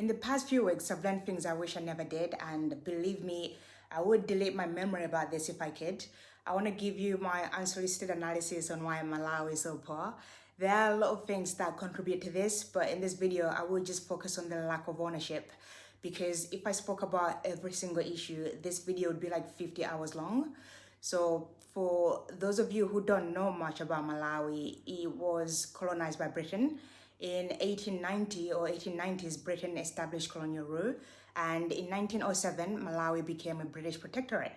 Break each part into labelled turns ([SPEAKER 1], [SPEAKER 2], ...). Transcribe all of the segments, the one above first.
[SPEAKER 1] In the past few weeks, I've learned things I wish I never did, and believe me, I would delete my memory about this if I could. I want to give you my unsolicited analysis on why Malawi is so poor. There are a lot of things that contribute to this, but in this video, I will just focus on the lack of ownership. Because if I spoke about every single issue, this video would be like 50 hours long. So for those of you who don't know much about Malawi, it was colonized by Britain. In 1890 or 1890s, Britain established colonial rule, and in 1907, Malawi became a British protectorate.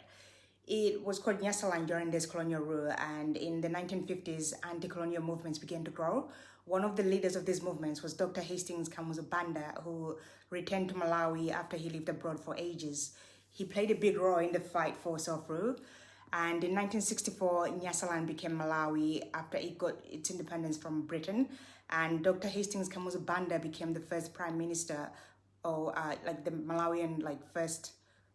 [SPEAKER 1] It was called Nyasaland during this colonial rule, and in the 1950s, anti-colonial movements began to grow. One of the leaders of these movements was Dr. Hastings Kamuzu Banda, who returned to Malawi after he lived abroad for ages. He played a big role in the fight for self-rule. And in 1964, Nyasaland became Malawi after it got its independence from Britain. And Dr. Hastings Kamuzu Banda became the first prime minister, or like the Malawian first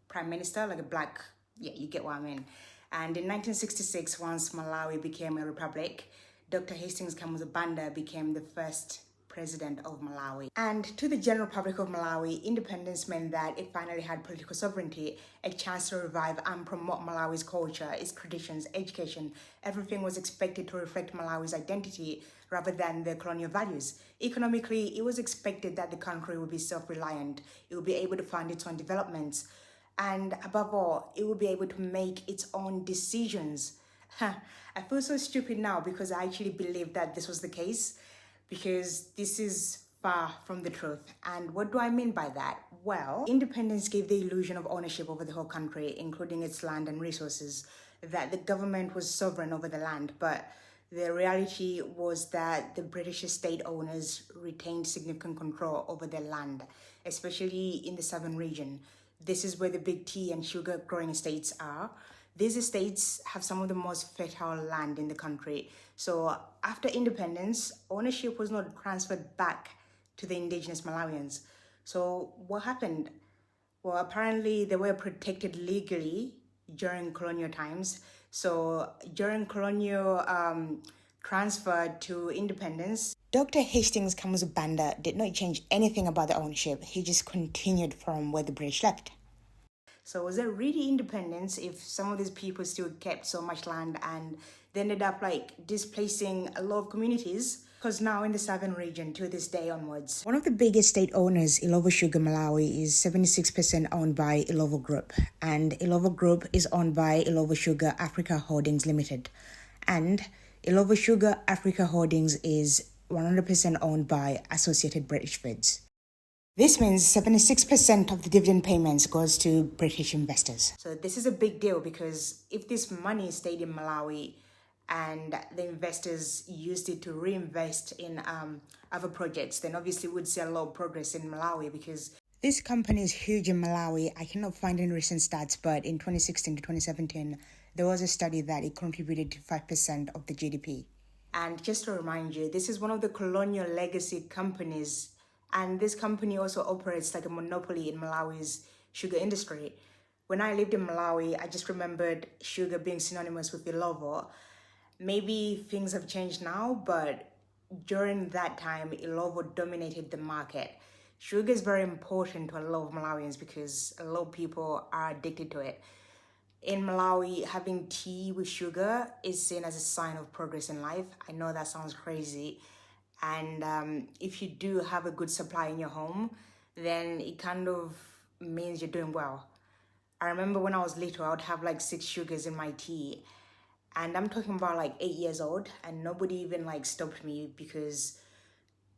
[SPEAKER 1] prime minister, like a black, yeah, you get what I mean. And in 1966, once Malawi became a republic, Dr. Hastings Kamuzu Banda became the first president of Malawi. And to the general public of Malawi, independence meant that it finally had political sovereignty, a chance to revive and promote Malawi's culture, its traditions, education. Everything was expected to reflect Malawi's identity rather than the colonial values. Economically, it was expected that the country would be self-reliant. It would be able to fund its own developments. And above all, it would be able to make its own decisions. I feel so stupid now because I actually believed that this was the case, because this is far from the truth. And what do I mean by that? Well, independence gave the illusion of ownership over the whole country, including its land and resources, that the government was sovereign over the land. But the reality was that the British estate owners retained significant control over their land, especially in the southern region. This is where the big tea and sugar growing estates are. These estates have some of the most fertile land in the country. So after independence, ownership was not transferred back to the indigenous Malawians. So what happened? Well, apparently they were protected legally during colonial times. So during colonial transfer to independence, Dr. Hastings Kamuzu Banda did not change anything about the ownership. He just continued from where the British left. So was there really independence if some of these people still kept so much land and they ended up displacing a lot of communities? Because now in the southern region, to this day onwards, one of the biggest state owners, Ilovo Sugar Malawi, is 76% owned by Ilovo Group. And Ilovo Group is owned by Ilovo Sugar Africa Holdings Limited. And Ilovo Sugar Africa Holdings is 100% owned by Associated British Foods. This means 76% of the dividend payments goes to British investors. So this is a big deal, because if this money stayed in Malawi and the investors used it to reinvest in other projects, then obviously we'd see a lot of progress in Malawi, because this company is huge in Malawi. I cannot find any recent stats, but in 2016 to 2017, there was a study that it contributed to 5% of the GDP. And just to remind you, this is one of the colonial legacy companies. And this company also operates like a monopoly in Malawi's sugar industry. When I lived in Malawi, I just remembered sugar being synonymous with Ilovo. Maybe things have changed now, but during that time, Ilovo dominated the market. Sugar is very important to a lot of Malawians because a lot of people are addicted to it. In Malawi, having tea with sugar is seen as a sign of progress in life. I know that sounds crazy. And if you do have a good supply in your home, then it kind of means you're doing well. I remember when I was little, I would have 6 sugars in my tea. And I'm talking about 8 years old, and nobody even stopped me, because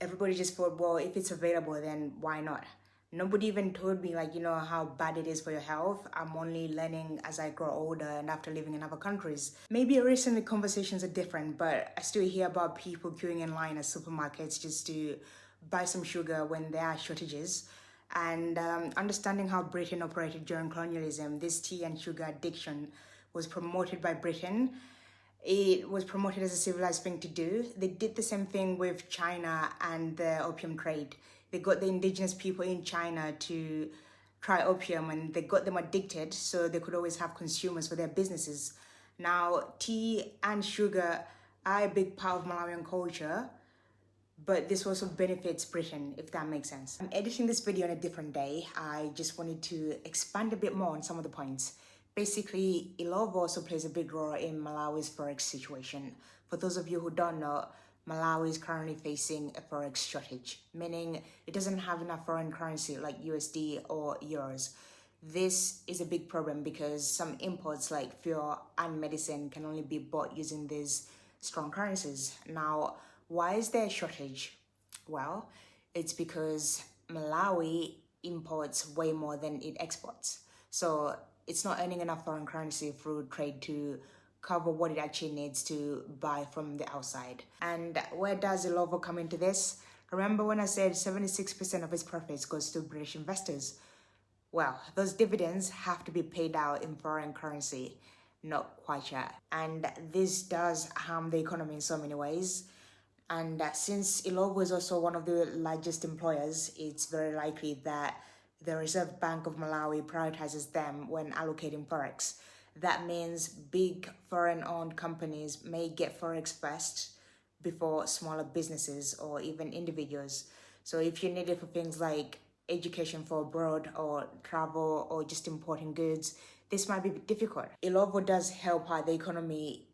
[SPEAKER 1] everybody just thought, well, if it's available, then why not? Nobody even told me how bad it is for your health. I'm only learning as I grow older and after living in other countries. Maybe recently conversations are different, but I still hear about people queuing in line at supermarkets just to buy some sugar when there are shortages. And understanding how Britain operated during colonialism, this tea and sugar addiction was promoted by Britain. It was promoted as a civilized thing to do. They did the same thing with China and the opium trade. They got the indigenous people in China to try opium, and they got them addicted so they could always have consumers for their businesses. Now, tea and sugar are a big part of Malawian culture, but this also benefits Britain, if that makes sense. I'm editing this video on a different day. I just wanted to expand a bit more on some of the points. Basically, Illovo also plays a big role in Malawi's forex situation. For those of you who don't know, Malawi is currently facing a forex shortage, meaning it doesn't have enough foreign currency like USD or euros. This is a big problem because some imports like fuel and medicine can only be bought using these strong currencies. Now, why is there a shortage? Well, it's because Malawi imports way more than it exports. So it's not earning enough foreign currency through trade to cover what it actually needs to buy from the outside. And where does Illovo come into this? Remember when I said 76% of its profits goes to British investors? Well, those dividends have to be paid out in foreign currency, not kwacha. And this does harm the economy in so many ways. And since Illovo is also one of the largest employers, it's very likely that the Reserve Bank of Malawi prioritizes them when allocating forex. That means big foreign-owned companies may get forex first before smaller businesses or even individuals. So if you need it for things like education for abroad or travel or just importing goods, this might be difficult. Illovo does help out the economy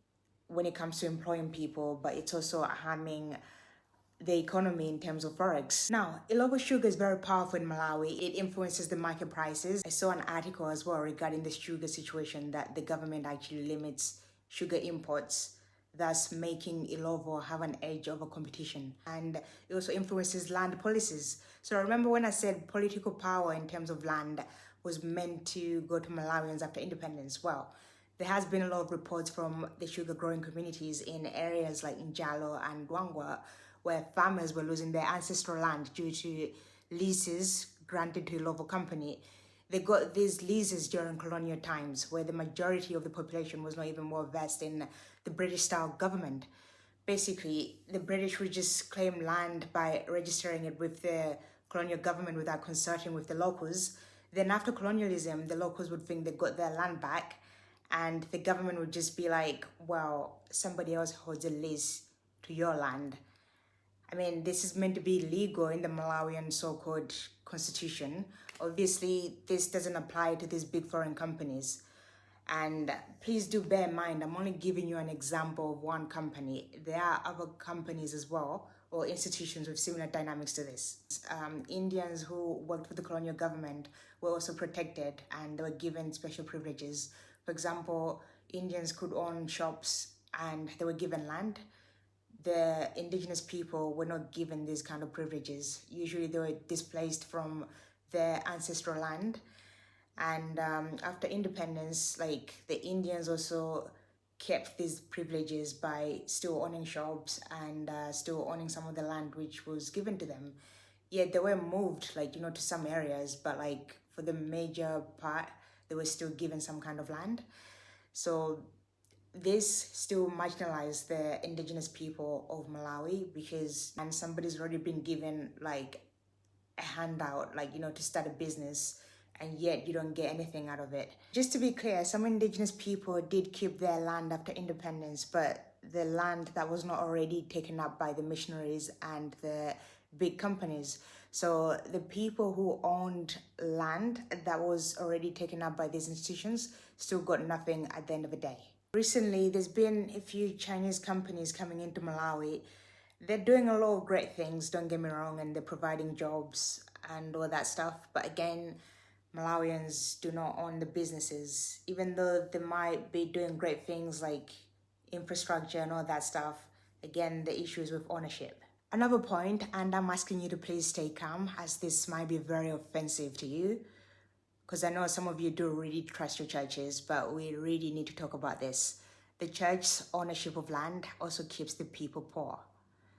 [SPEAKER 1] when it comes to employing people, but it's also harming the economy in terms of forex. Now, Illovo sugar is very powerful in Malawi. It influences the market prices. I saw an article as well regarding the sugar situation that the government actually limits sugar imports, thus making Illovo have an edge over competition. And it also influences land policies. So remember when I said political power in terms of land was meant to go to Malawians after independence? Well, there has been a lot of reports from the sugar growing communities in areas like Njalo and Dwangwa, where farmers were losing their ancestral land due to leases granted to Illovo company. They got these leases during colonial times, where the majority of the population was not even well versed in the British-style government. Basically, the British would just claim land by registering it with the colonial government without consulting with the locals. Then after colonialism, the locals would think they got their land back, and the government would just be like, well, somebody else holds a lease to your land. I mean, this is meant to be legal in the Malawian so-called constitution. Obviously, this doesn't apply to these big foreign companies. And please do bear in mind, I'm only giving you an example of one company. There are other companies as well, or institutions with similar dynamics to this. Indians who worked for the colonial government were also protected and they were given special privileges. For example, Indians could own shops and they were given land. The indigenous people were not given these kind of privileges. Usually they were displaced from their ancestral land. And after independence, like the Indians also kept these privileges by still owning shops and still owning some of the land which was given to them. Yet they were moved, to some areas, but for the major part, they were still given some kind of land. So this still marginalized the indigenous people of Malawi and somebody's already been given a handout, to start a business, and yet you don't get anything out of it. Just to be clear, some indigenous people did keep their land after independence, but the land that was not already taken up by the missionaries and the big companies. So the people who owned land that was already taken up by these institutions still got nothing at the end of the day. Recently, there's been a few Chinese companies coming into Malawi. They're doing a lot of great things, don't get me wrong, and they're providing jobs and all that stuff. But again, Malawians do not own the businesses, even though they might be doing great things like infrastructure and all that stuff. Again, the issue is with ownership. Another point, and I'm asking you to please stay calm, as this might be very offensive to you, because I know some of you do really trust your churches, but we really need to talk about this. The church's ownership of land also keeps the people poor.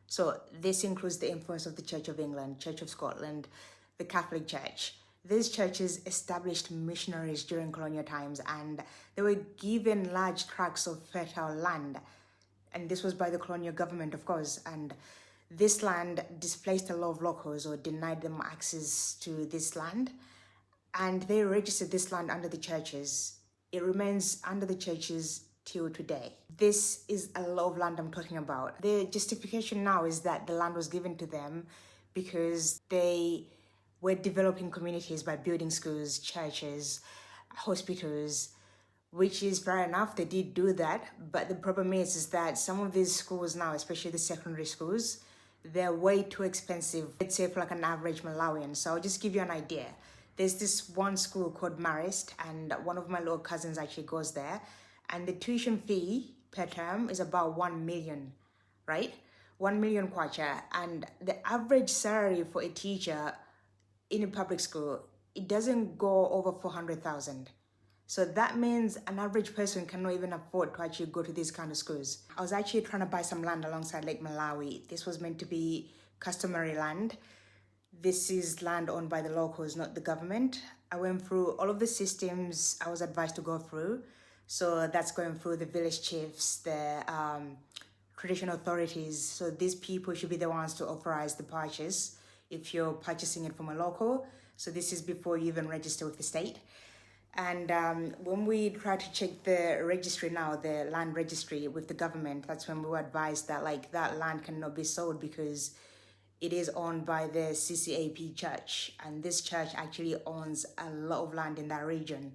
[SPEAKER 1] So this includes the influence of the Church of England, Church of Scotland, the Catholic Church. These churches established missionaries during colonial times, and they were given large tracts of fertile land. And this was by the colonial government, of course. And this land displaced a lot of locals or denied them access to this land. And they registered this land under the churches. It remains under the churches till today. This is a lot of land I'm talking about. The justification now is that the land was given to them because they were developing communities by building schools, churches, hospitals, which is fair enough. They did do that, but the problem is that some of these schools now, especially the secondary schools, they're way too expensive, let's say for like an average Malawian. So I'll just give you an idea. There's this one school called Marist, and one of my little cousins actually goes there, and the tuition fee per term is about 1 million, right? 1 million kwacha, and the average salary for a teacher in a public school, it doesn't go over 400,000. So that means an average person cannot even afford to actually go to these kind of schools. I was actually trying to buy some land alongside Lake Malawi. This was meant to be customary land. This is land owned by the locals, not the government. I went through all of the systems I was advised to go through. So that's going through the village chiefs, the traditional authorities. So these people should be the ones to authorize the purchase if you're purchasing it from a local. So this is before you even register with the state. And when we try to check the registry now, the land registry with the government, that's when we were advised that like that land cannot be sold because it is owned by the CCAP church. And this church actually owns a lot of land in that region.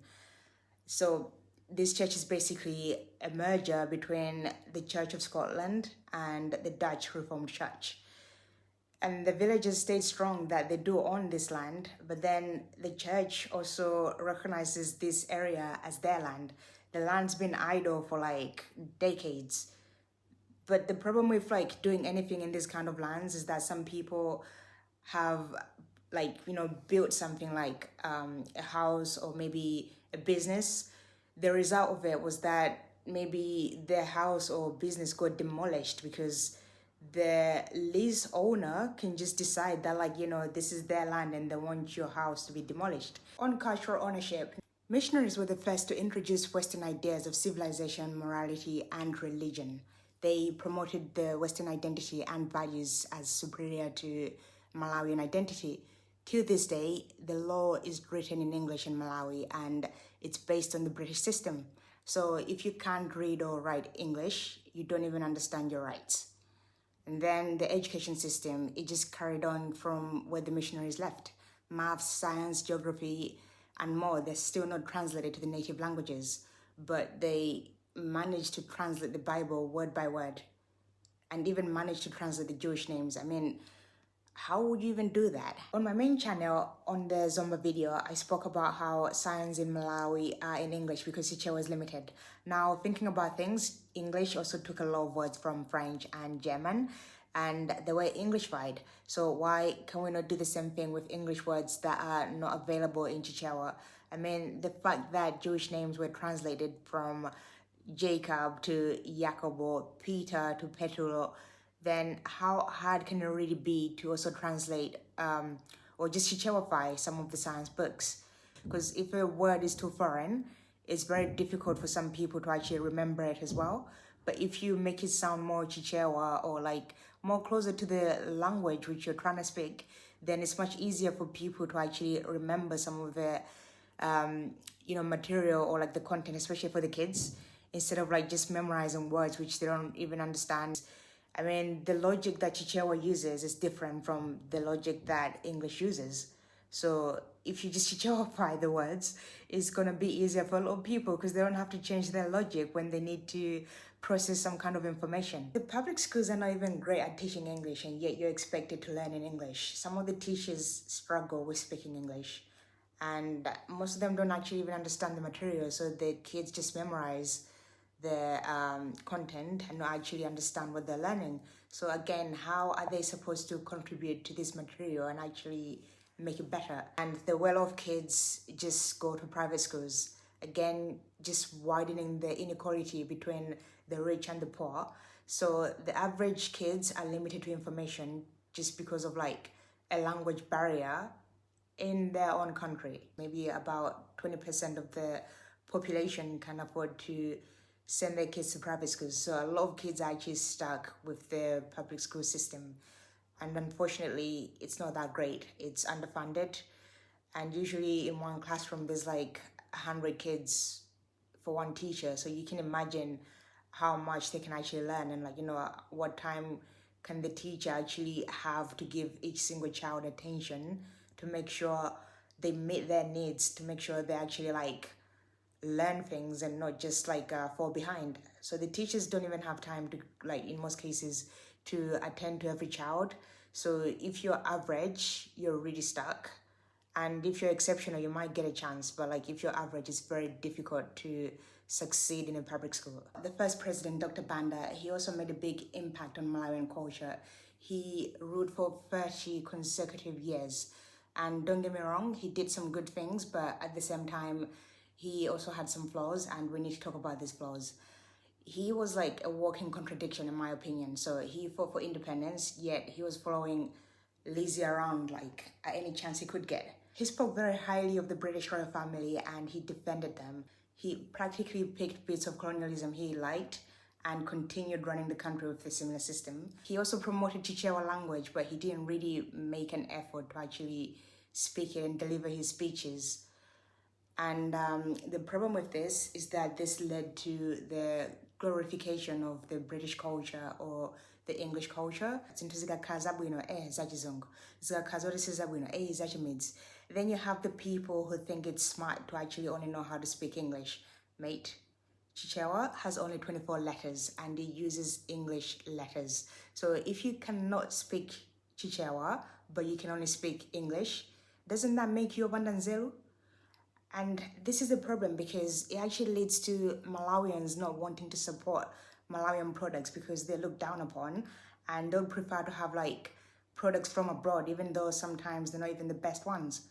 [SPEAKER 1] So this church is basically a merger between the Church of Scotland and the Dutch Reformed Church. And the villagers stayed strong that they do own this land, but then the church also recognizes this area as their land. The land's been idle for like decades. But the problem with like doing anything in this kind of lands is that some people have like, built something like a house or maybe a business. The result of it was that maybe their house or business got demolished because the lease owner can just decide that like, this is their land and they want your house to be demolished. On cultural ownership, missionaries were the first to introduce Western ideas of civilization, morality, and religion. They promoted the Western identity and values as superior to Malawian identity. To this day, the law is written in English in Malawi and it's based on the British system. So if you can't read or write English, you don't even understand your rights. And then the education system, it just carried on from where the missionaries left. Maths, science, geography, and more, they're still not translated to the native languages, but they managed to translate the Bible word by word and even managed to translate the Jewish names. I mean, how would you even do that? On my main channel, on the Zomba video, I spoke about how signs in Malawi are in English because Chichewa is limited. Now, thinking about things, English also took a lot of words from French and German, and they were English-fied. So why can we not do the same thing with English words that are not available in Chichewa? I mean, the fact that Jewish names were translated from Jacob to Jacobo, Peter to Petro, then how hard can it really be to also translate or just Chichewify some of the science books? Because if a word is too foreign, it's very difficult for some people to actually remember it as well. But if you make it sound more Chichewa or like more closer to the language which you're trying to speak, then it's much easier for people to actually remember some of the material or like the content, especially for the kids, instead of like just memorizing words which they don't even understand. I mean, the logic that Chichewa uses is different from the logic that English uses. So if you just Chichewify the words, it's going to be easier for a lot of people because they don't have to change their logic when they need to process some kind of information. The public schools are not even great at teaching English, and yet you're expected to learn in English. Some of the teachers struggle with speaking English, and most of them don't actually even understand the material, so the kids just memorize the content and not actually understand what they're learning. So again, how are they supposed to contribute to this material and actually make it better? And the well-off kids just go to private schools. Again, just widening the inequality between the rich and the poor. So the average kids are limited to information just because of like a language barrier in their own country. Maybe about 20% of the population can afford to send their kids to private schools. So a lot of kids are actually stuck with the public school system. And unfortunately, it's not that great. It's underfunded. And usually in one classroom, there's like 100 kids for one teacher. So you can imagine how much they can actually learn, and like, what time can the teacher actually have to give each single child attention to make sure they meet their needs, to make sure they actually like learn things and not just like fall behind. So the teachers don't even have time to, like, in most cases, to attend to every child. So if you're average, you're really stuck. And if you're exceptional, you might get a chance. But like if you're average, it's very difficult to succeed in a public school. The first president, Dr. Banda, he also made a big impact on Malawian culture. He ruled for 30 consecutive years. And don't get me wrong, he did some good things, but at the same time, he also had some flaws, and we need to talk about these flaws. He was like a walking contradiction, in my opinion. So he fought for independence, yet he was following Lizzie around like at any chance he could get. He spoke very highly of the British royal family and he defended them. He practically picked bits of colonialism he liked and continued running the country with a similar system. He also promoted Chichewa language, but he didn't really make an effort to actually speak it and deliver his speeches. And the problem with this is that this led to the glorification of the British culture or the English culture. Then you have the people who think it's smart to actually only know how to speak English. Mate, Chichewa has only 24 letters and it uses English letters. So if you cannot speak Chichewa, but you can only speak English, doesn't that make you a Bandanzelu? And this is the problem because it actually leads to Malawians not wanting to support Malawian products because they're looked down upon, and they'll prefer to have like products from abroad, even though sometimes they're not even the best ones.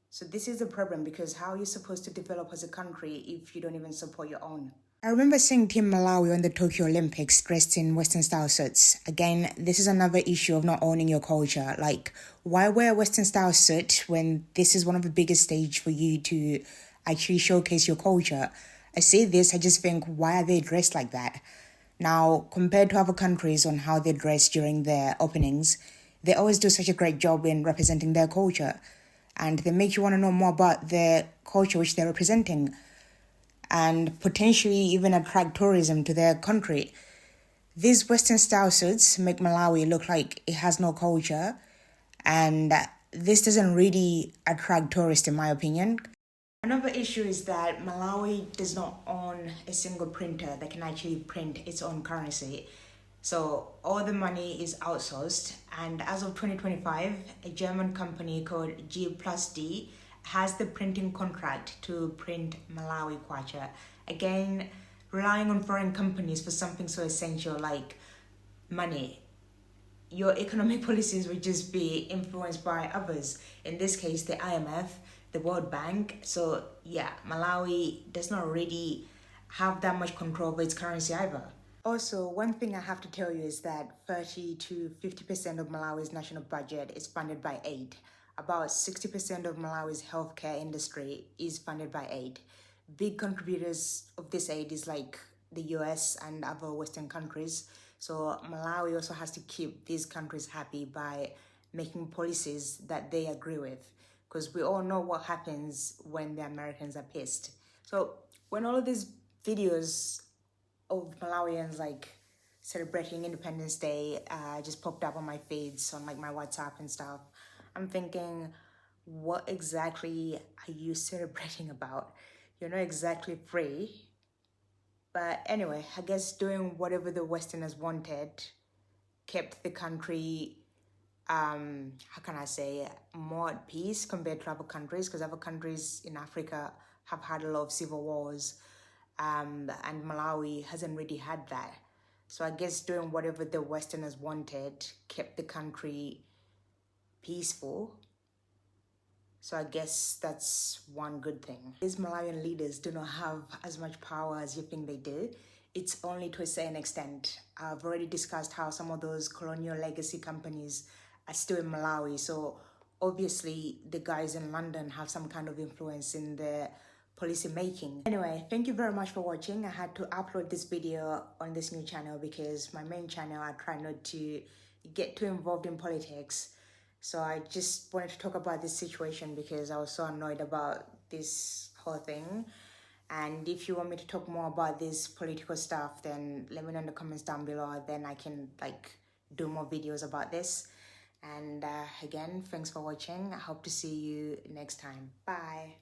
[SPEAKER 1] So this is the problem, because how are you supposed to develop as a country if you don't even support your own? I remember seeing Team Malawi on the Tokyo Olympics dressed in Western style suits. Again, this is another issue of not owning your culture. Like, why wear a Western style suit when this is one of the biggest stage for you to actually showcase your culture? I say this, I just think, why are they dressed like that? Now, compared to other countries on how they dress during their openings, they always do such a great job in representing their culture. And they make you want to know more about their culture which they're representing, and potentially even attract tourism to their country. These Western style suits make Malawi look like it has no culture, and this doesn't really attract tourists, in my opinion. Another issue is that Malawi does not own a single printer that can actually print its own currency. So all the money is outsourced, and as of 2025, a German company called G plus D has the printing contract to print Malawi kwacha. Again, relying on foreign companies for something so essential like money. Your economic policies would just be influenced by others. In this case, the IMF, the World Bank. So yeah, Malawi does not really have that much control over its currency either. Also, one thing I have to tell you is that 30 to 50% of Malawi's national budget is funded by aid. About 60% of Malawi's healthcare industry is funded by aid. Big contributors of this aid is like the US and other Western countries. So Malawi also has to keep these countries happy by making policies that they agree with, because we all know what happens when the Americans are pissed. So when all of these videos of Malawians like celebrating Independence Day just popped up on my feeds on like my WhatsApp and stuff, I'm thinking, what exactly are you celebrating about? You're not exactly free. But anyway, I guess doing whatever the Westerners wanted kept the country, how can I say, more at peace compared to other countries, because other countries in Africa have had a lot of civil wars, and Malawi hasn't really had that. So I guess doing whatever the Westerners wanted kept the country peaceful. So I guess that's one good thing. These Malawian leaders do not have as much power as you think they do. It's only to a certain extent. I've already discussed how some of those colonial legacy companies are still in Malawi. So obviously the guys in London have some kind of influence in the policy making. Anyway, thank you very much for watching. I had to upload this video on this new channel because my main channel, I try not to get too involved in politics. So I just wanted to talk about this situation because I was so annoyed about this whole thing. And if you want me to talk more about this political stuff, then let me know in the comments down below. Then I can like do more videos about this. And again, thanks for watching. I hope to see you next time. Bye.